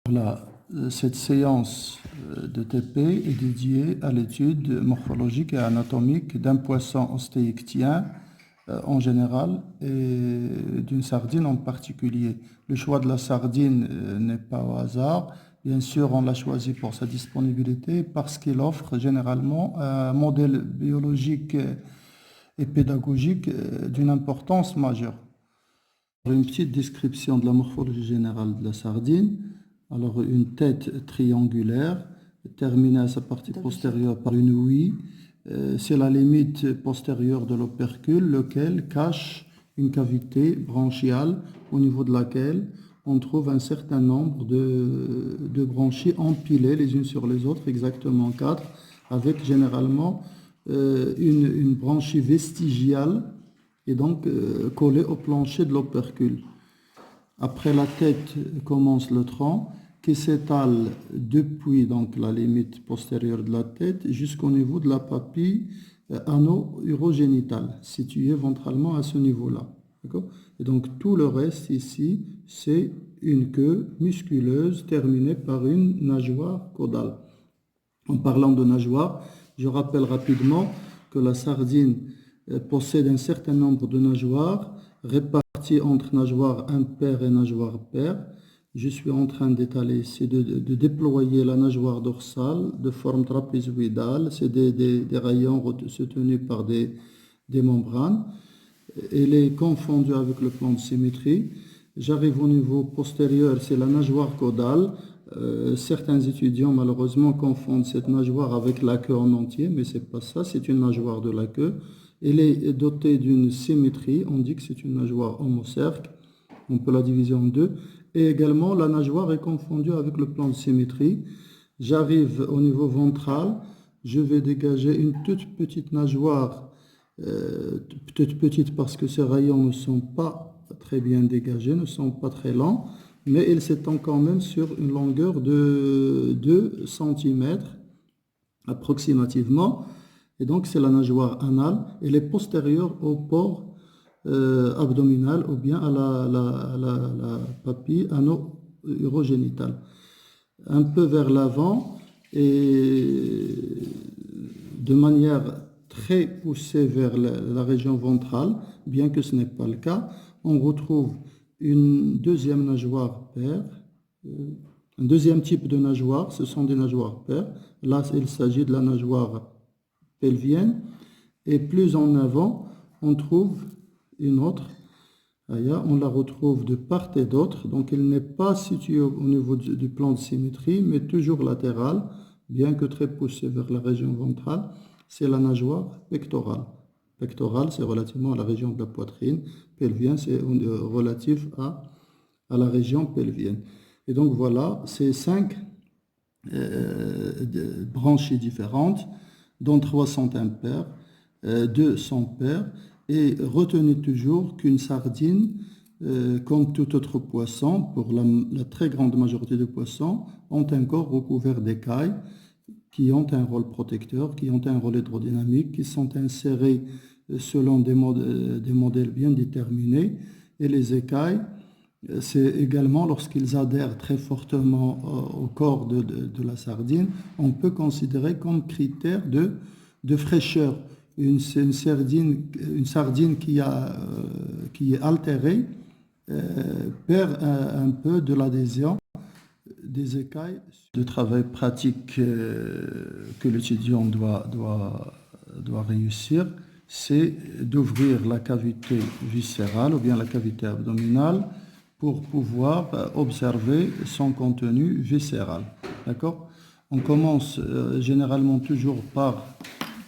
Voilà, cette séance de TP est dédiée à l'étude morphologique et anatomique d'un poisson ostéictien en général et d'une sardine en particulier. Le choix de la sardine n'est pas au hasard. Bien sûr, on l'a choisi pour sa disponibilité parce qu'il offre généralement un modèle biologique et pédagogique d'une importance majeure. Une petite description de la morphologie générale de la sardine. Alors, une tête triangulaire, terminée à sa partie postérieure par une ouïe. C'est la limite postérieure de l'opercule, lequel cache une cavité branchiale au niveau de laquelle on trouve un certain nombre de branchies empilées les unes sur les autres, exactement 4, avec généralement une branchie vestigiale et donc collée au plancher de l'opercule. Après la tête commence le tronc qui s'étale depuis donc, la limite postérieure de la tête jusqu'au niveau de la papille ano-urogénitale, située ventralement à ce niveau-là. Et donc tout le reste ici, c'est une queue musculeuse terminée par une nageoire caudale. En parlant de nageoire, je rappelle rapidement que la sardine possède un certain nombre de nageoires réparties entre nageoire impaire et nageoire paire. Je suis en train d'étaler ici, de déployer la nageoire dorsale de forme trapézoïdale. C'est des rayons soutenus par des membranes. Elle est confondue avec le plan de symétrie. J'arrive au niveau postérieur, c'est la nageoire caudale. Certains étudiants malheureusement confondent cette nageoire avec la queue en entier, mais c'est pas ça, c'est une nageoire de la queue. Elle est dotée d'une symétrie, on dit que c'est une nageoire homocerque, on peut la diviser en deux. Et également, la nageoire est confondue avec le plan de symétrie. J'arrive au niveau ventral, je vais dégager une toute petite nageoire, toute petite parce que ces rayons ne sont pas très bien dégagés, ne sont pas très lents, mais ils s'étendent quand même sur une longueur de 2 cm approximativement. Et donc, c'est la nageoire anale. Elle est postérieure au port abdominal ou bien à la papille ano-urogénitale. Un peu vers l'avant et de manière très poussée vers la région ventrale, bien que ce n'est pas le cas, on retrouve une deuxième nageoire paire, un deuxième type de nageoire, ce sont des nageoires paires. Là, il s'agit de la nageoire pelvienne. Et plus en avant, on trouve une autre. On la retrouve de part et d'autre. Donc, elle n'est pas située au niveau du plan de symétrie, mais toujours latérale, bien que très poussée vers la région ventrale. C'est la nageoire pectorale. Pectorale, c'est relativement à la région de la poitrine. Pelvienne, c'est relatif à la région pelvienne. Et donc, voilà, ces 5 branchies différentes, dont 3 sont impaires, 2 sont paires, et retenez toujours qu'une sardine, comme tout autre poisson, pour la très grande majorité de poissons, ont un corps recouvert d'écailles qui ont un rôle protecteur, qui ont un rôle hydrodynamique, qui sont insérés selon des modèles bien déterminés. Et les écailles, c'est également lorsqu'ils adhèrent très fortement au corps de la sardine, on peut considérer comme critère de fraîcheur. Une sardine qui est altérée perd un peu de l'adhésion des écailles. Le travail pratique que l'étudiant doit réussir, c'est d'ouvrir la cavité viscérale ou bien la cavité abdominale pour pouvoir observer son contenu viscéral. D'accord ? On commence généralement toujours par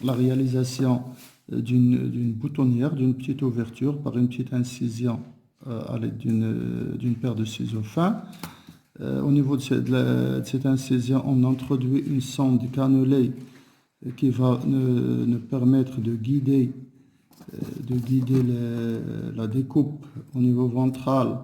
la réalisation d'une boutonnière, d'une petite ouverture par une petite incision à l'aide d'une paire de ciseaux fins. Au niveau de cette incision, on introduit une sonde cannelée qui va nous permettre de guider la découpe au niveau ventral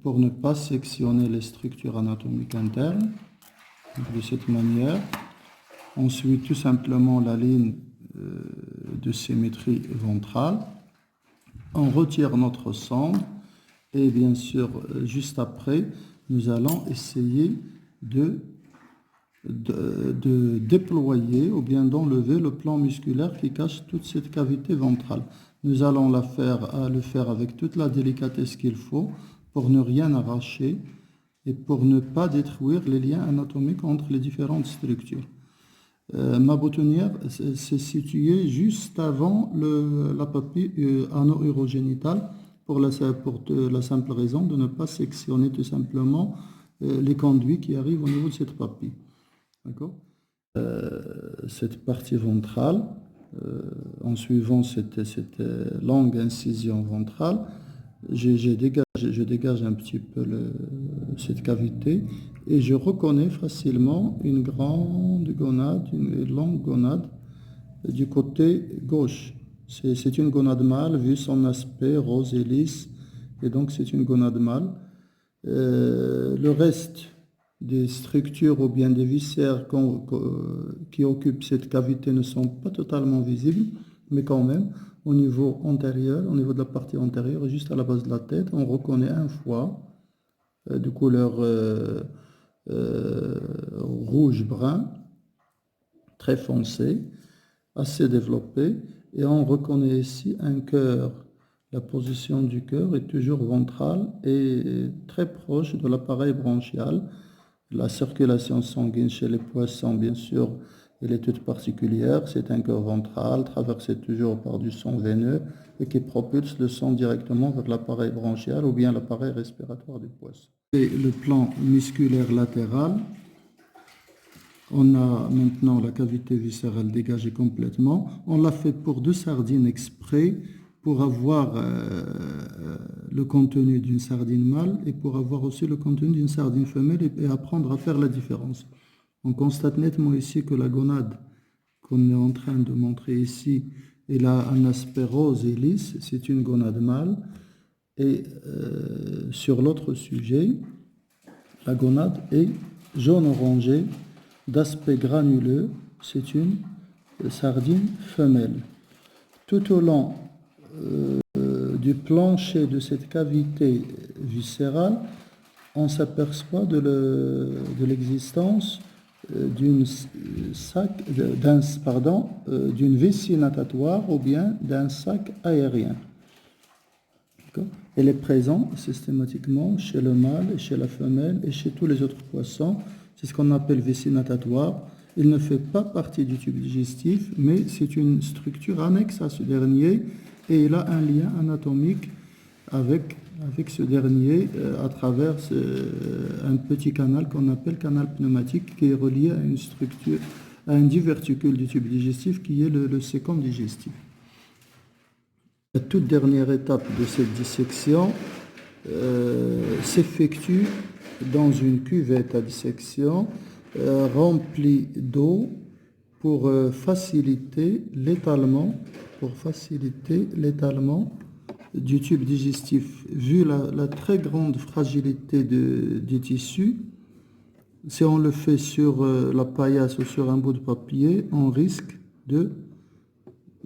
pour ne pas sectionner les structures anatomiques internes. De cette manière, on suit tout simplement la ligne de symétrie ventrale. On retire notre sonde et bien sûr, juste après, nous allons essayer de déployer ou bien d'enlever le plan musculaire qui cache toute cette cavité ventrale. Nous allons le faire avec toute la délicatesse qu'il faut pour ne rien arracher et pour ne pas détruire les liens anatomiques entre les différentes structures. Ma boutonnière s'est située juste avant la papille ano-urogénitale pour la simple raison de ne pas sectionner tout simplement les conduits qui arrivent au niveau de cette papille. D'accord. Cette partie ventrale, en suivant cette longue incision ventrale, je dégage un petit peu cette cavité et je reconnais facilement une grande gonade, une longue gonade du côté gauche. C'est une gonade mâle vu son aspect rose et lisse, et donc c'est une gonade mâle. Le reste des structures ou bien des viscères qui occupent cette cavité ne sont pas totalement visibles, mais quand même, au niveau antérieur, au niveau de la partie antérieure, juste à la base de la tête, on reconnaît un foie de couleur rouge-brun, très foncé, assez développé, et on reconnaît ici un cœur. La position du cœur est toujours ventrale et très proche de l'appareil branchial. La circulation sanguine chez les poissons, bien sûr, elle est toute particulière. C'est un cœur ventral, traversé toujours par du sang veineux et qui propulse le sang directement vers l'appareil branchial ou bien l'appareil respiratoire du poisson. Et le plan musculaire latéral, on a maintenant la cavité viscérale dégagée complètement. On l'a fait pour 2 sardines exprès pour avoir le contenu d'une sardine mâle et pour avoir aussi le contenu d'une sardine femelle et apprendre à faire la différence. On constate nettement ici que la gonade qu'on est en train de montrer ici, elle a un aspect rose et lisse, c'est une gonade mâle. Et sur l'autre sujet, la gonade est jaune-orangé, d'aspect granuleux, c'est une sardine femelle. Tout au long du plancher de cette cavité viscérale, on s'aperçoit de l'existence d'une vessie natatoire ou bien d'un sac aérien. Elle est présente systématiquement chez le mâle, et chez la femelle et chez tous les autres poissons. C'est ce qu'on appelle vessie natatoire. Il ne fait pas partie du tube digestif, mais c'est une structure annexe à ce dernier et il a un lien anatomique avec ce dernier à travers un petit canal qu'on appelle canal pneumatique qui est relié à une structure, à un diverticule du tube digestif qui est le sécom digestif. La toute dernière étape de cette dissection s'effectue dans une cuvette à dissection remplie d'eau pour faciliter l'étalement du tube digestif. Vu la très grande fragilité des tissus, si on le fait sur la paillasse ou sur un bout de papier, on risque de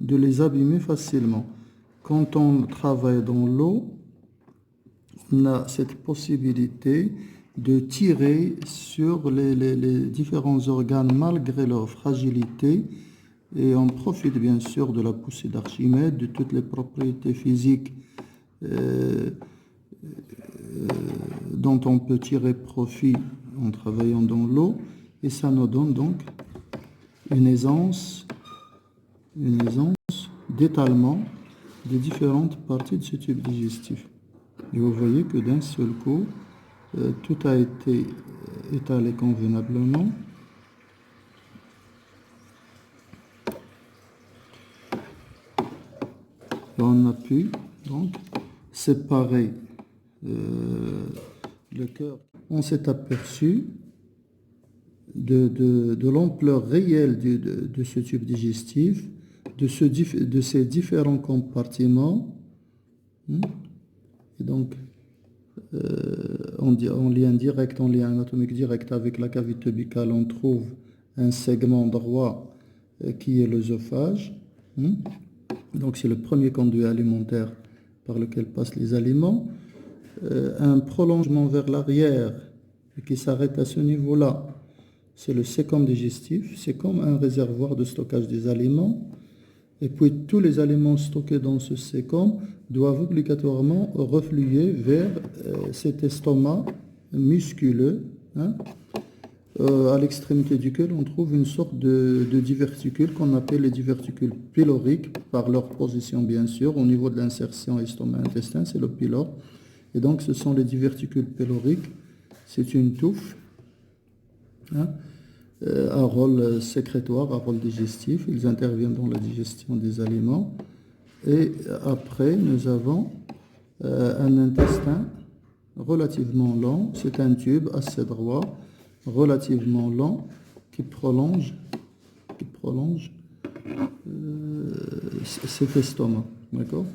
les abîmer facilement. Quand on travaille dans l'eau, on a cette possibilité de tirer sur les différents organes malgré leur fragilité et on profite bien sûr de la poussée d'Archimède, de toutes les propriétés physiques dont on peut tirer profit en travaillant dans l'eau et ça nous donne donc une aisance d'étalement des différentes parties de ce tube digestif. Et vous voyez que d'un seul coup, tout a été étalé convenablement. Et on a pu donc séparer le cœur. On s'est aperçu de l'ampleur réelle de ce tube digestif, de ces différents compartiments. Et donc, en lien direct, en lien anatomique direct avec la cavité buccale, on trouve un segment droit qui est l'œsophage. Donc, c'est le premier conduit alimentaire par lequel passent les aliments. Un prolongement vers l'arrière et qui s'arrête à ce niveau-là. C'est le sécom digestif, c'est comme un réservoir de stockage des aliments. Et puis tous les aliments stockés dans ce sécom doivent obligatoirement refluer vers cet estomac musculeux, hein, à l'extrémité duquel on trouve une sorte de diverticules qu'on appelle les diverticules pyloriques, par leur position bien sûr, au niveau de l'insertion estomac-intestin, c'est le pylore. Et donc ce sont les diverticules pyloriques, c'est une touffe, hein, à rôle sécrétoire, à rôle digestif, ils interviennent dans la digestion des aliments. Et après, nous avons un intestin relativement long, c'est un tube assez droit, relativement long, qui prolonge cet estomac, d'accord.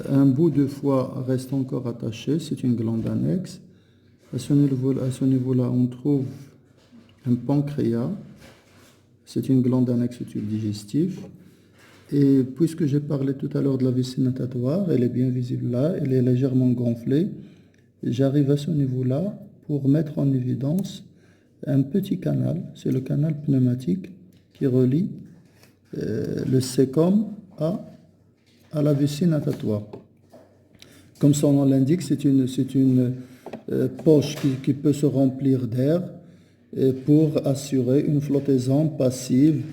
Un bout de foie reste encore attaché, c'est une glande annexe. À ce niveau-là, on trouve un pancréas, c'est une glande annexe au tube digestif. Et puisque j'ai parlé tout à l'heure de la vessie natatoire, elle est bien visible là, elle est légèrement gonflée. J'arrive à ce niveau-là pour mettre en évidence un petit canal, c'est le canal pneumatique qui relie le sécom à la vessie natatoire. Comme son nom l'indique, c'est une poche qui peut se remplir d'air pour assurer une flottaison passive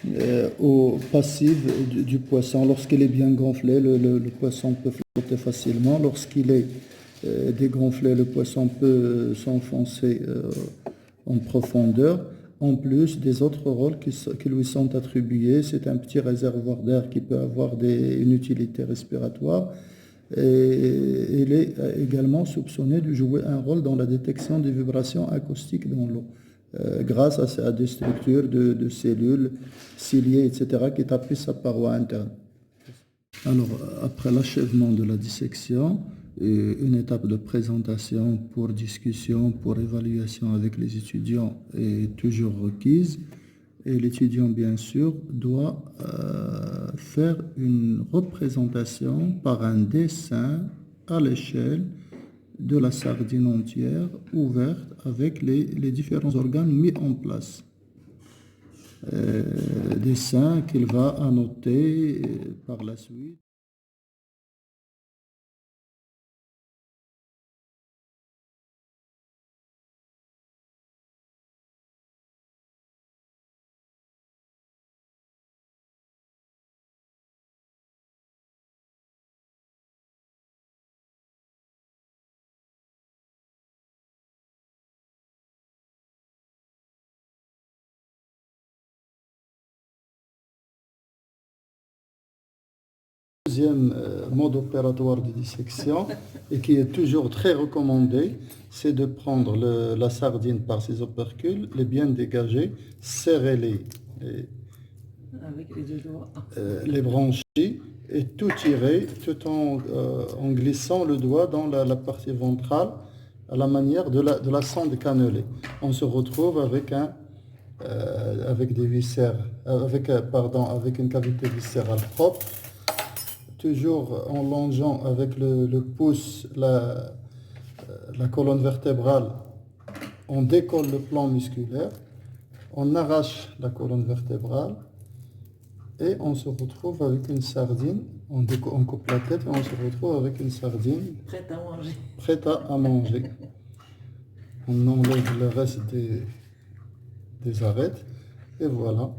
du poisson. Lorsqu'il est bien gonflé, le poisson peut flotter facilement. Lorsqu'il est dégonflé, le poisson peut s'enfoncer en profondeur. En plus des autres rôles qui lui sont attribués, c'est un petit réservoir d'air qui peut avoir une utilité respiratoire. Et il est également soupçonné de jouer un rôle dans la détection des vibrations acoustiques dans l'eau, grâce à des structures de cellules, ciliées, etc., qui tapissent sa paroi interne. Alors, après l'achèvement de la dissection, une étape de présentation pour discussion, pour évaluation avec les étudiants est toujours requise. Et l'étudiant, bien sûr, doit faire une représentation par un dessin à l'échelle de la sardine entière, ouverte, avec les différents organes mis en place. Dessin qu'il va annoter par la suite. Deuxième mode opératoire de dissection, et qui est toujours très recommandé, c'est de prendre la sardine par ses opercules, les bien dégager, serrer avec les deux doigts, les branchies et tout tirer tout en glissant le doigt dans la partie ventrale à la manière de la sonde cannelée. On se retrouve avec des viscères, avec une cavité viscérale propre, toujours en longeant avec le pouce la colonne vertébrale. On décolle le plan musculaire, on arrache la colonne vertébrale et on se retrouve avec une sardine. On coupe la tête et on se retrouve avec une sardine prête à manger. Prête à manger. On enlève le reste des arêtes et voilà.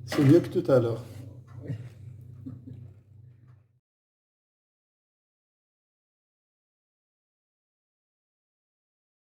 C'est mieux que tout à l'heure.